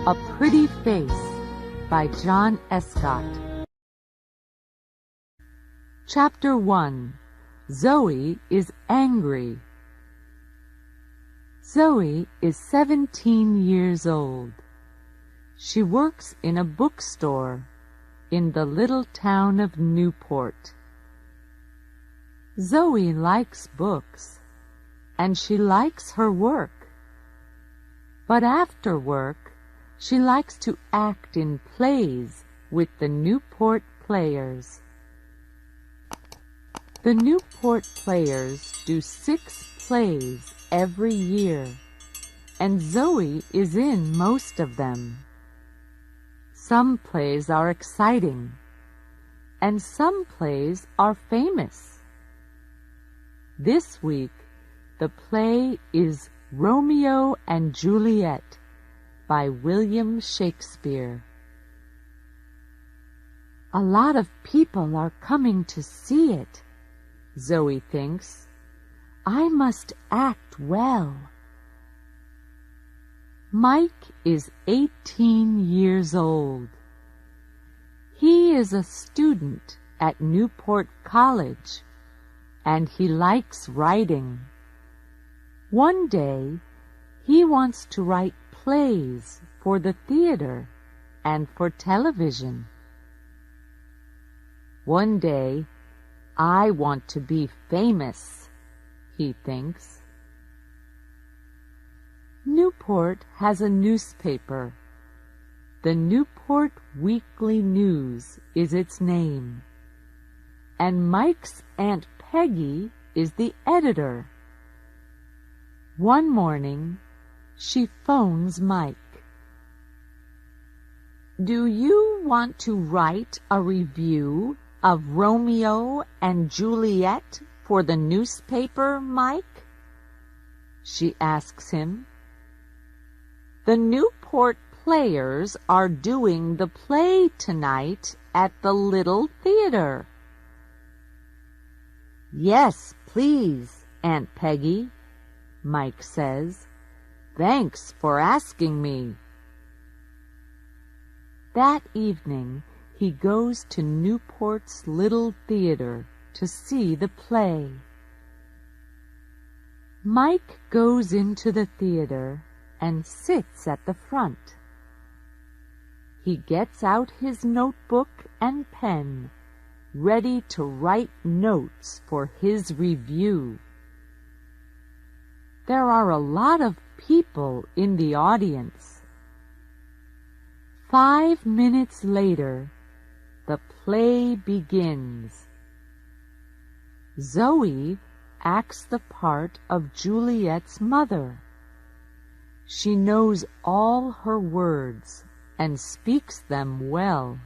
A Pretty Face by John Escott. Chapter 1. Zoe is Angry. Zoe is 17 years old. She works in a bookstore in the little town of Newport. Zoe likes books, and she likes her work. But after work, she likes to act in plays with the Newport Players. The Newport Players do 6 plays every year, and Zoe is in most of them. Some plays are exciting, and some plays are famous. This week, the play is Romeo and Juliet by William Shakespeare. A lot of people are coming to see it, Zoe thinks. I must act well. Mike is 18 years old. He is a student at Newport College, and he likes writing. One day, he wants to write plays for the theater and for television. One day, I want to be famous, he thinks. Newport has a newspaper. The Newport Weekly News is its name, and Mike's Aunt Peggy is the editor. One morning, she phones Mike. Do you want to write a review of Romeo and Juliet for the newspaper, Mike? She asks him. The Newport Players are doing the play tonight at the little theater. Yes, please, Aunt Peggy, Mike says. Thanks for asking me. That evening, he goes to Newport's little theater to see the play. Mike goes into the theater and sits at the front. He gets out his notebook and pen, ready to write notes for his review. There are a lot of people in the audience. 5 minutes later, the play begins. Zoe acts the part of Juliet's mother. She knows all her words and speaks them well.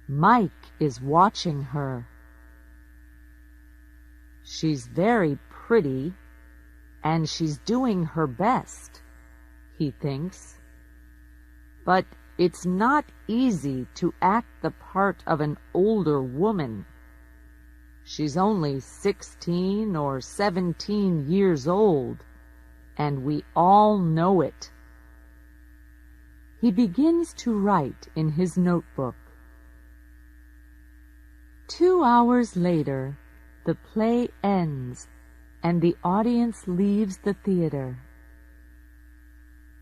Mike is watching her. She's very pretty, and she's doing her best, he thinks. But it's not easy to act the part of an older woman. She's only 16 or 17 years old, and we all know it. He begins to write in his notebook. 2 hours later, the play ends, and the audience leaves the theater.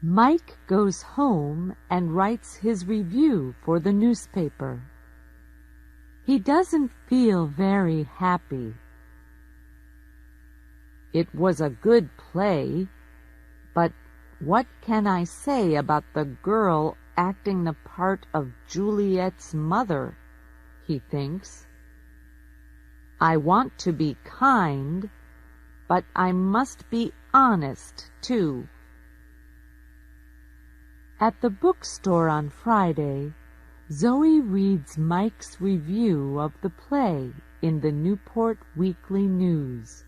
Mike goes home and writes his review for the newspaper. He doesn't feel very happy. It was a good play, but what can I say about the girl acting the part of Juliet's mother, he thinks. I want to be kind, but I must be honest, too. At the bookstore on Friday, Zoe reads Mike's review of the play in the Newport Weekly News.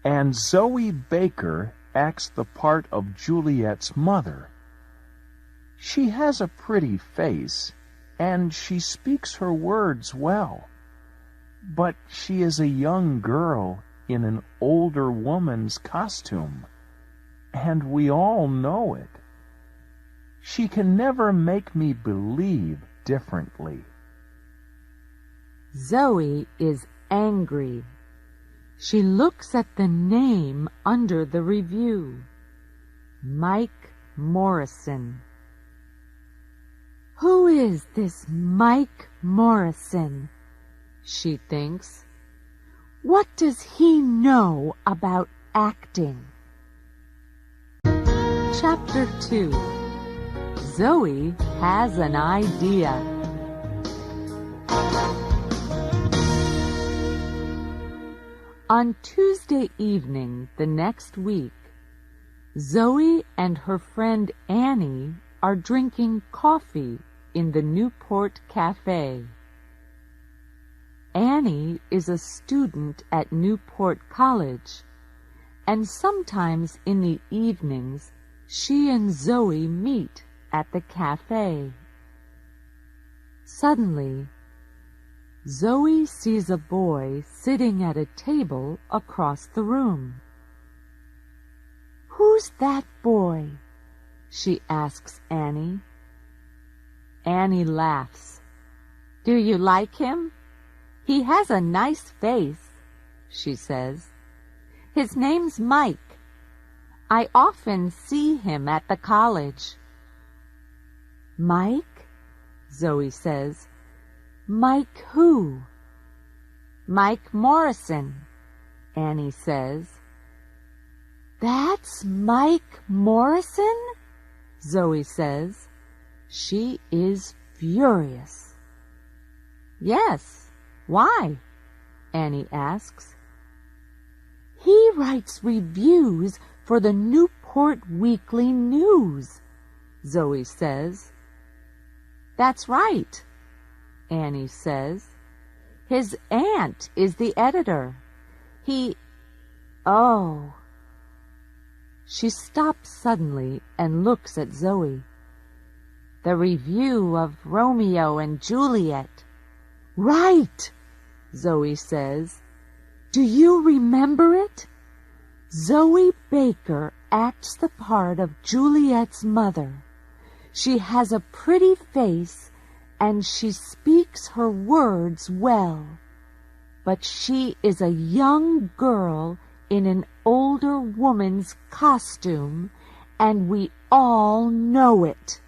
And Zoe Baker acts the part of Juliet's mother. She has a pretty face, and she speaks her words well. But she is a young girl in an older woman's costume, and we all know it. She can never make me believe differently. Zoe is angry. She looks at the name under the review. Mike Morrison. Who is this Mike Morrison? She thinks. What does he know about acting? Chapter 2. Zoe has an idea. On Tuesday evening the next week, Zoe and her friend Annie are drinking coffee in the Newport Cafe. Annie is a student at Newport College, and sometimes in the evenings she and Zoe meet at the cafe. Suddenly, Zoe sees a boy sitting at a table across the room. "Who's that boy?" she asks Annie. Annie laughs. "Do you like him? He has a nice face," she says. "His name's Mike. I often see him at the college." "Mike?" Zoe says. "Mike who?" "Mike Morrison," Annie says. "That's Mike Morrison?" Zoe says. She is furious. "Yes, why?" Annie asks. "He writes reviews for the Newport Weekly News," Zoe says. "That's right," Annie says. "His aunt is the editor. Oh." She stops suddenly and looks at Zoe. "The review of Romeo and Juliet." "Right," Zoe says. "Do you remember it? Zoe Baker acts the part of Juliet's mother. She has a pretty face and she speaks her words well. But she is a young girl in an older woman's costume, and we all know it.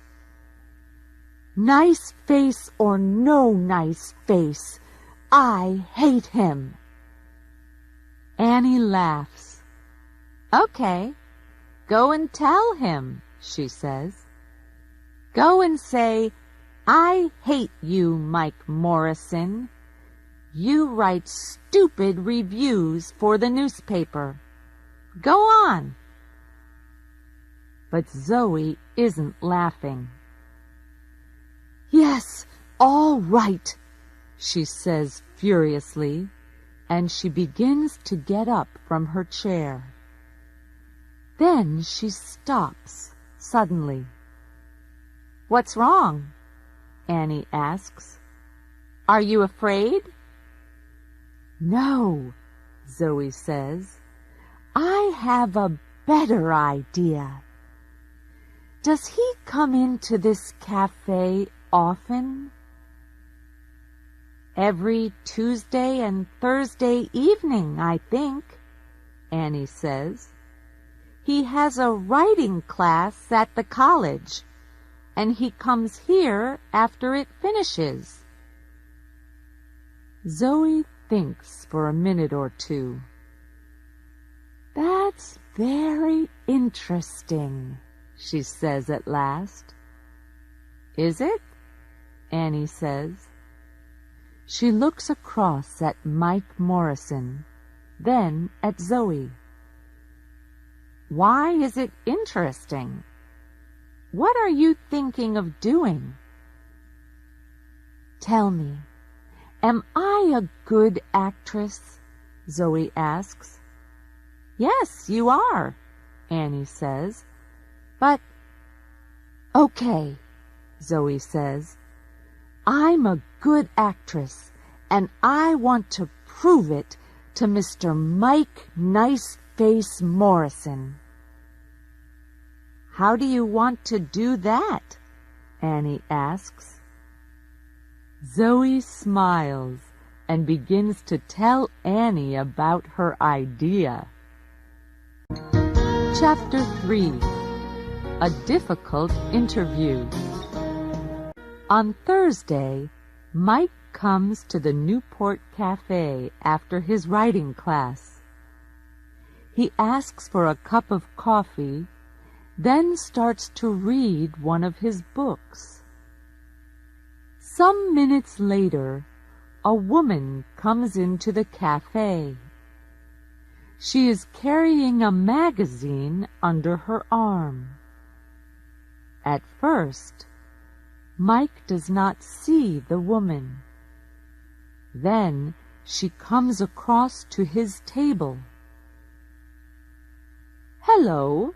Nice face or no nice face, I hate him." Annie laughs. "Okay, go and tell him," she says. "Go and say, 'I hate you, Mike Morrison. You write stupid reviews for the newspaper. Go on.'" But Zoe isn't laughing. "Yes, all right," she says furiously, and she begins to get up from her chair. Then she stops suddenly. "What's wrong?" Annie asks. "Are you afraid?" "No," Zoe says. "I have a better idea. Does he come into this cafe often?" "Every Tuesday and Thursday evening, I think," Annie says. "He has a writing class at the college, and he comes here after it finishes." Zoe thinks for a minute or two. "That's very interesting," she says at last. "Is it?" Annie says. She looks across at Mike Morrison, then at Zoe. "Why is it interesting? What are you thinking of doing?" "Tell me, am I a good actress?" Zoe asks. "Yes, you are," Annie says. "But—" "Okay," Zoe says. "I'm a good actress, and I want to prove it to Mr. Mike Nice Face Morrison." How do you want to do that? Annie asks. Zoe smiles and begins to tell Annie about her idea. Chapter 3. A Difficult Interview. On Thursday, Mike comes to the Newport Cafe after his writing class. He asks for a cup of coffee, then starts to read one of his books. Some minutes later, a woman comes into the cafe. She is carrying a magazine under her arm. At first, Mike does not see the woman. Then she comes across to his table. "Hello,"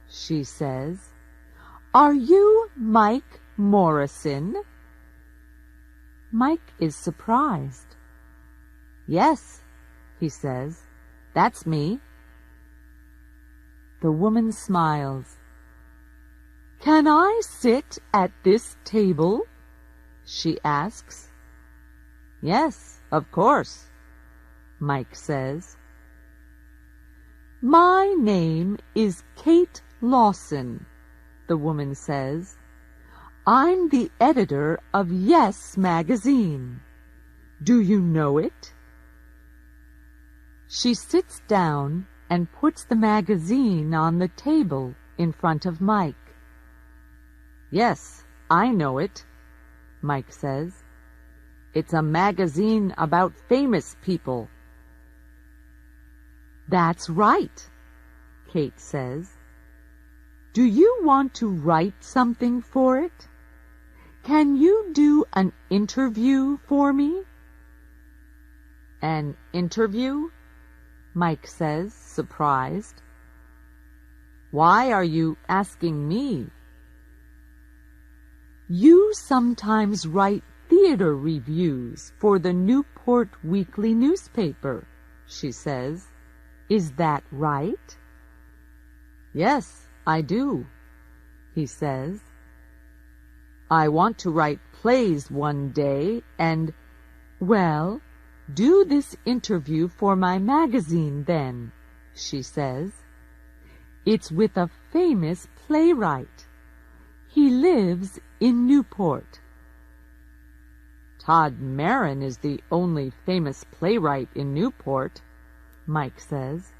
she says. "Are you Mike Morrison?" Mike is surprised. "Yes," he says, "that's me." The woman smiles. "Can I sit at this table?" she asks. "Yes, of course," Mike says. "My name is Kate Lawson," the woman says. "I'm the editor of Yes magazine. Do you know it?" She sits down and puts the magazine on the table in front of Mike. "Yes, I know it," Mike says. "It's a magazine about famous people." "That's right," Kate says. "Do you want to write something for it? Can you do an interview for me?" "An interview?" Mike says, surprised. "Why are you asking me?" "You sometimes write theater reviews for the Newport Weekly newspaper," she says. "Is that right?" "Yes, I do," he says. "I want to write plays one day and—" "Well, do this interview for my magazine then," she says. "It's with a famous playwright. He lives in Newport." "Todd Marin is the only famous playwright in Newport," Mike says.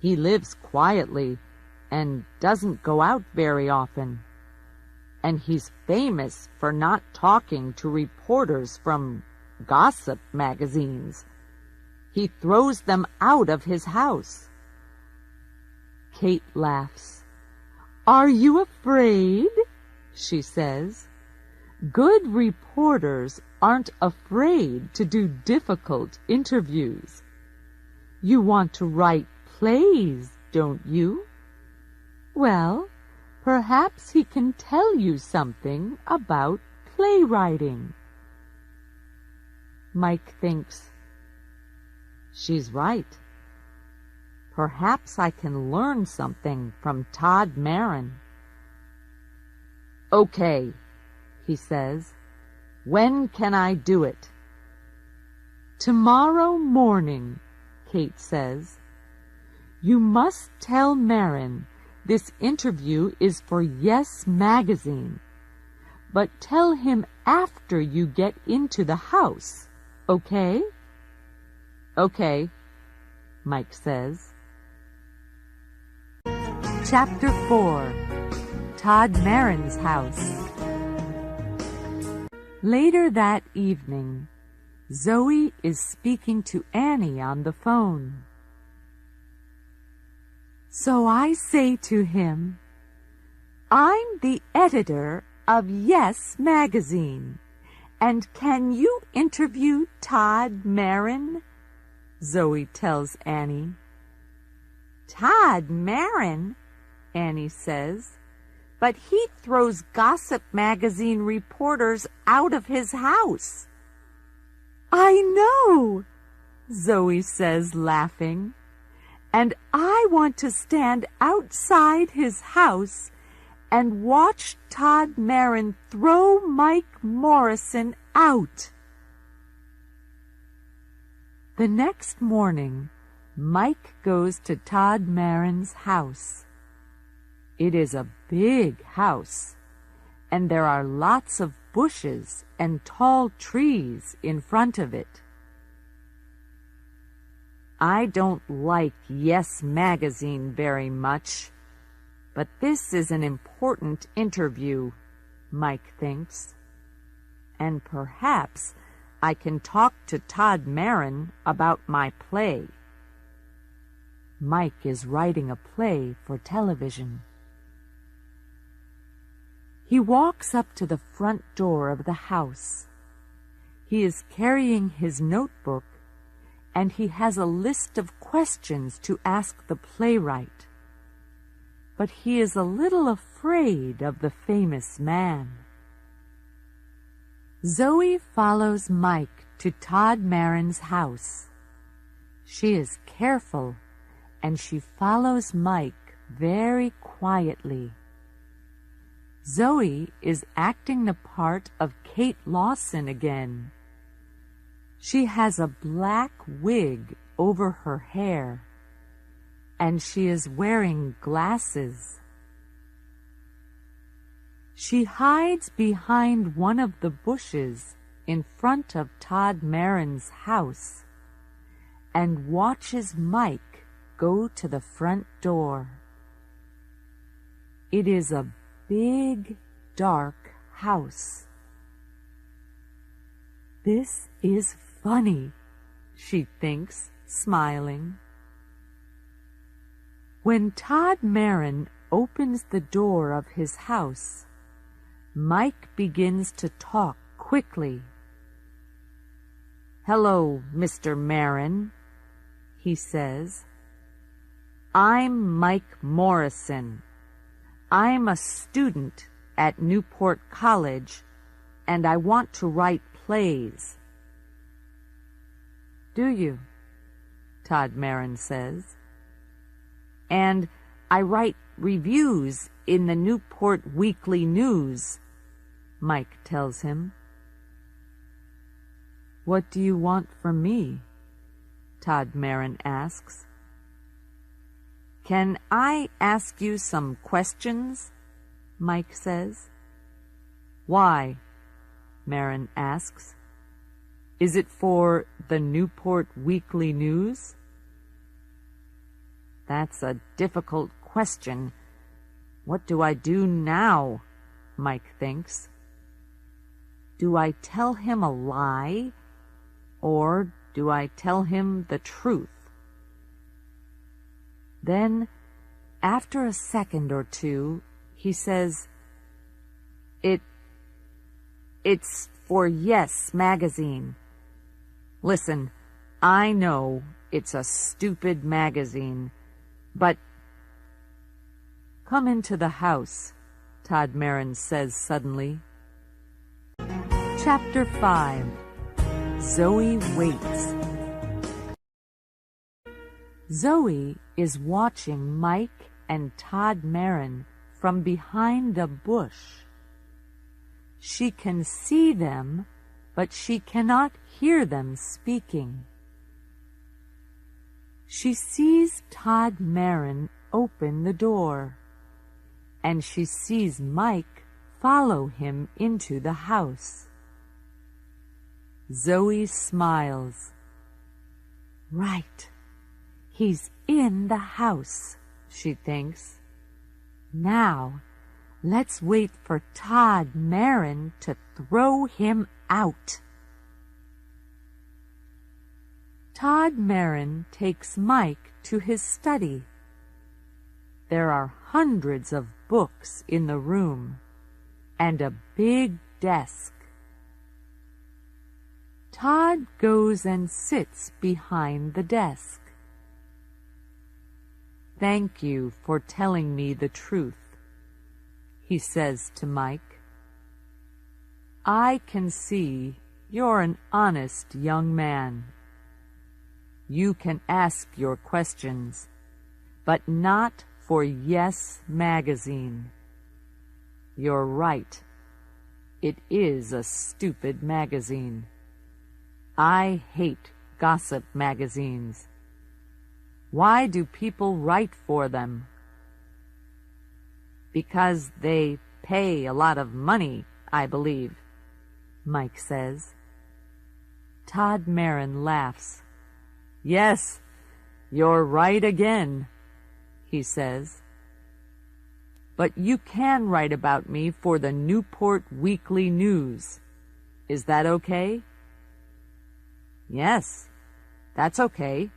"He lives quietly and doesn't go out very often. And he's famous for not talking to reporters from gossip magazines. He throws them out of his house." Kate laughs. "Are you afraid?" she says. "Good reporters aren't afraid to do difficult interviews. You want to write plays, don't you? Well, perhaps he can tell you something about playwriting." Mike thinks, "She's right. Perhaps I can learn something from Todd Marin." "Okay," he says. "When can I do it?" "Tomorrow morning," Kate says. "You must tell Marin this interview is for Yes magazine, but tell him after you get into the house, okay?" "Okay," Mike says. Chapter 4. Todd Marin's House. Later that evening, Zoe is speaking to Annie on the phone. "So I say to him, 'I'm the editor of Yes magazine, and can you interview Todd Marin?' Zoe tells Annie. "Todd Marin?" Annie says. "But he throws gossip magazine reporters out of his house." "I know," Zoe says, laughing. and I want to stand outside his house and watch Todd Marin throw Mike Morrison out. The next morning, Mike goes to Todd Marin's house. It is a big house, and there are lots of bushes and tall trees in front of it. I don't like Yes magazine very much, but this is an important interview, Mike thinks, and perhaps I can talk to Todd Marin about my play. Mike is writing a play for television. He walks up to the front door of the house. He is carrying his notebook, and he has a list of questions to ask the playwright. But he is a little afraid of the famous man. Zoe follows Mike to Todd Marin's house. She is careful, and she follows Mike very quietly. Zoe is acting the part of Kate Lawson again. She has a black wig over her hair, and she is wearing glasses. She hides behind one of the bushes in front of Todd Marin's house and watches Mike go to the front door. It is a big, dark house. This is funny, she thinks, smiling. When Todd Marin opens the door of his house, Mike begins to talk quickly. "Hello, Mr. Marin," he says. "I'm Mike Morrison. I'm a student at Newport College, and I want to write plays." "Do you?" Todd Marin says. "And I write reviews in the Newport Weekly News," Mike tells him. "What do you want from me?" Todd Marin asks. "Can I ask you some questions?" Mike says. "Why?" Marin asks. "Is it for the Newport Weekly News?" "That's a difficult question. What do I do now?" Mike thinks. Do I tell him a lie, or do I tell him the truth? Then, after a second or two, he says, It's for Yes magazine. Listen, I know it's a stupid magazine, but—" "Come into the house," Todd Marin says suddenly. Chapter 5. Zoe Waits. Zoe is watching Mike and Todd Marin from behind a bush. She can see them, but she cannot hear them speaking. She sees Todd Marin open the door, and she sees Mike follow him into the house. Zoe smiles. Right. He's in the house, she thinks. Now, let's wait for Todd Marin to throw him out. Todd Marin takes Mike to his study. There are hundreds of books in the room, and a big desk. Todd goes and sits behind the desk. "Thank you for telling me the truth," he says to Mike. "I can see you're an honest young man. You can ask your questions but not for Yes magazine. You're right. It is a stupid magazine. I hate gossip magazines. Why do people write for them? Because they pay a lot of money, I believe, Mike says. Todd Marin laughs. Yes, you're right again, he says. But you can write about me for the Newport Weekly News. Is that okay? Yes, that's okay,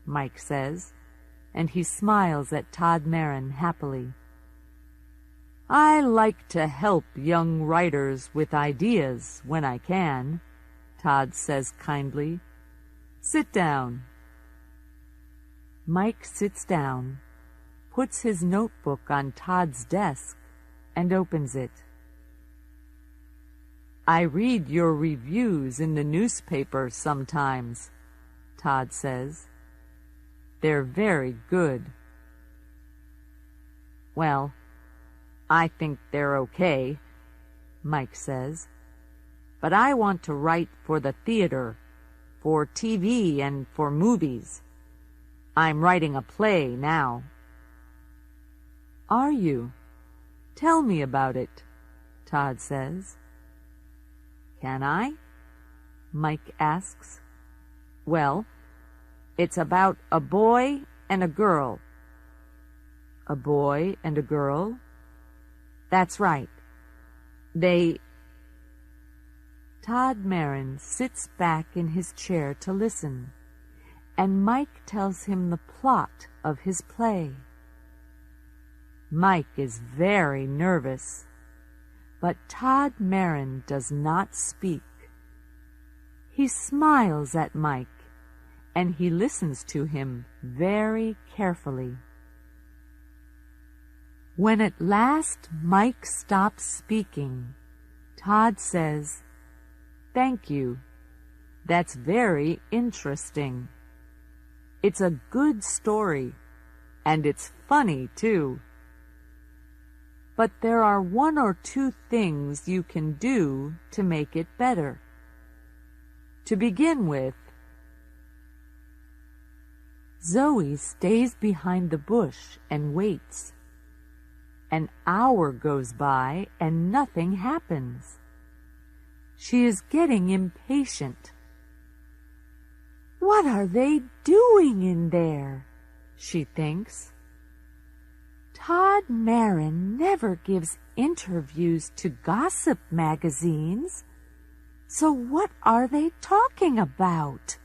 Mike says, and he smiles at Todd Marin happily. I like to help young writers with ideas when I can, Todd says kindly. Sit down. Mike sits down, puts his notebook on Todd's desk, and opens it. I read your reviews in the newspaper sometimes, Todd says. They're very good. Well, I think they're okay, Mike says. But I want to write for the theater, for TV, and for movies. I'm writing a play now. Are you? Tell me about it, Todd says. Can I? Mike asks. Well, it's about a boy and a girl. A boy and a girl? That's right. Todd Marin sits back in his chair to listen, and Mike tells him the plot of his play. Mike is very nervous, but Todd Marin does not speak. He smiles at Mike, and he listens to him very carefully. When at last Mike stops speaking, Todd says, "Thank you. That's very interesting. It's a good story, and it's funny, too. But there are one or two things you can do to make it better. To begin with, Zoe stays behind the bush and waits. An hour goes by and nothing happens. She is getting impatient. What are they doing in there? She thinks. Todd Marin never gives interviews to gossip magazines. So what are they talking about?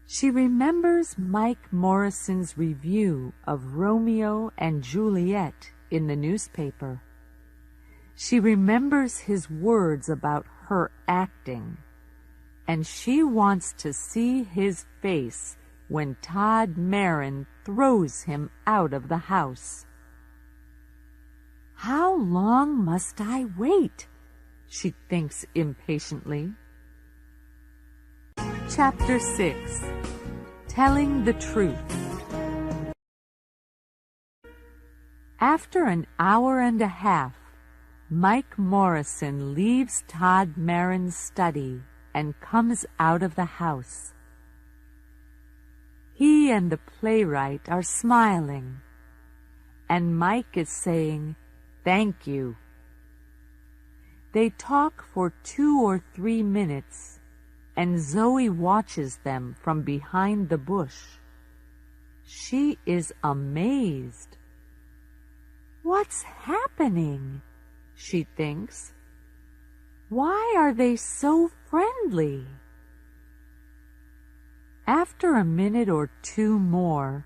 She remembers Mike Morrison's review of Romeo and Juliet in the newspaper. She remembers his words about her acting, and she wants to see his face when Todd Marin throws him out of the house. How long must I wait? She thinks impatiently. Chapter 6. Telling the Truth. After an hour and a half, Mike Morrison leaves Todd Marin's study and comes out of the house. He and the playwright are smiling, and Mike is saying, "Thank you." They talk for 2 or 3 minutes, and Zoe watches them from behind the bush. She is amazed. What's happening? She thinks. Why are they so friendly? After a minute or 2 more,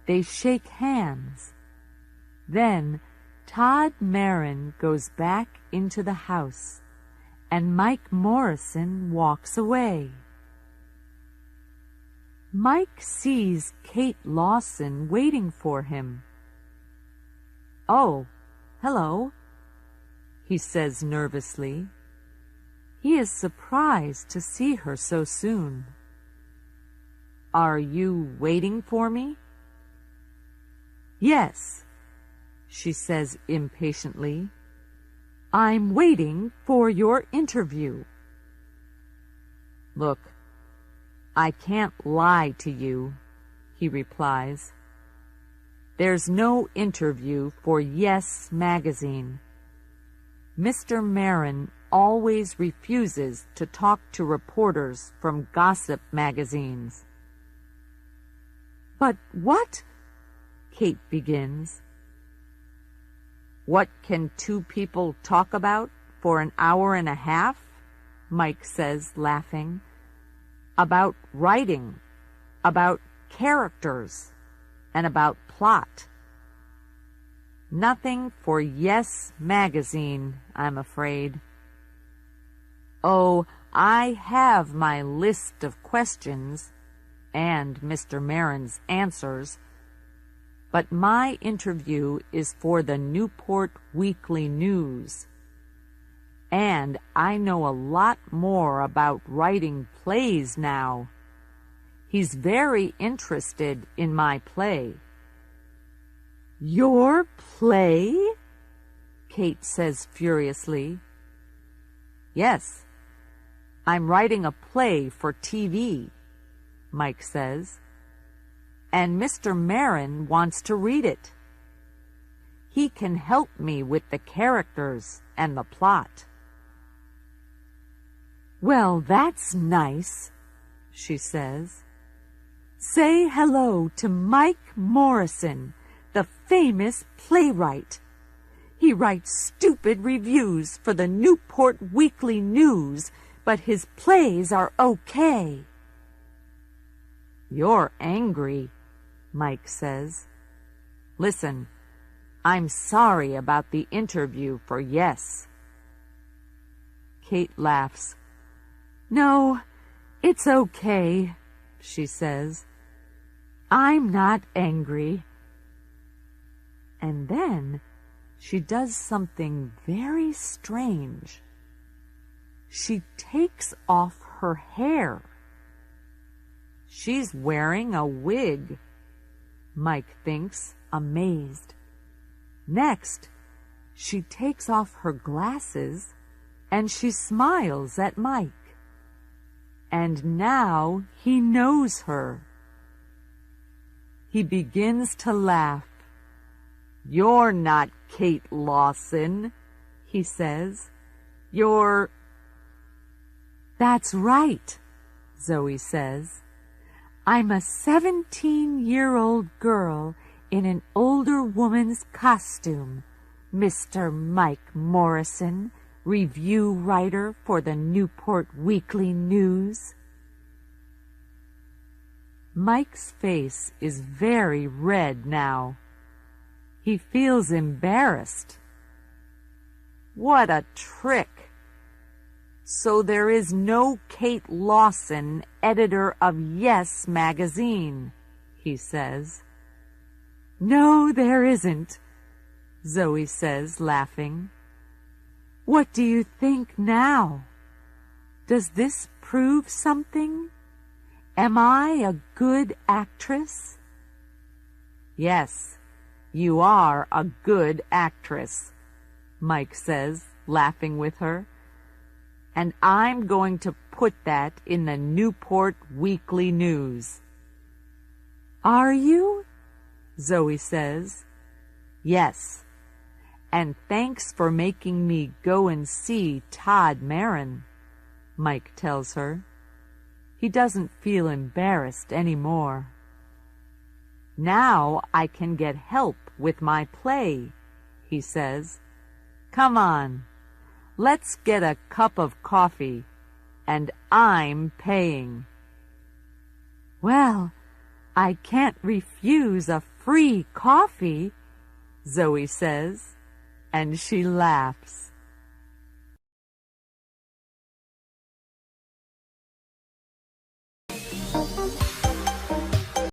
they shake hands. Then Todd Marin goes back into the house, and Mike Morrison walks away. Mike sees Kate Lawson waiting for him. "Oh, hello," he says nervously. He is surprised to see her so soon. Are you waiting for me? Yes, she says impatiently. I'm waiting for your interview. Look, I can't lie to you, he replies. There's no interview for Yes magazine. Mr. Marin always refuses to talk to reporters from gossip magazines. But what? Kate begins. What can two people talk about for an hour and a half? Mike says, laughing. About writing, about characters, and about plot. Nothing for Yes magazine, I'm afraid. Oh, I have my list of questions and Mr. Marin's answers, but my interview is for the Newport Weekly News. And I know a lot more about writing plays now. He's very interested in my play. Your play? Kate says furiously. Yes, I'm writing a play for TV, Mike says, and Mr. Marin wants to read it. He can help me with the characters and the plot. Well, that's nice, she says. Say hello to Mike Morrison, the famous playwright. He writes stupid reviews for the Newport Weekly News, but his plays are okay. You're angry, Mike says. Listen, I'm sorry about the interview for Yes. Kate laughs. No, it's okay, she says. I'm not angry. And then she does something very strange. She takes off her hair. She's wearing a wig, Mike thinks, amazed. Next, she takes off her glasses and she smiles at Mike. And now he knows her. He begins to laugh. You're not Kate Lawson, he says. You're... That's right, Zoe says. I'm a 17-year-old girl in an older woman's costume, Mr. Mike Morrison, review writer for the Newport Weekly News. Mike's face is very red now. He feels embarrassed. What a trick! So there is no Kate Lawson, editor of Yes magazine, he says. No, there isn't, Zoe says, laughing. What do you think now? Does this prove something? Am I a good actress? Yes, you are a good actress, Mike says, laughing with her. And I'm going to put that in the Newport Weekly News. Are you? Zoe says. Yes. And thanks for making me go and see Todd Marin, Mike tells her. He doesn't feel embarrassed anymore. Now I can get help with my play, he says. Come on, let's get a cup of coffee, and I'm paying. Well, I can't refuse a free coffee, Zoe says, and she laughs.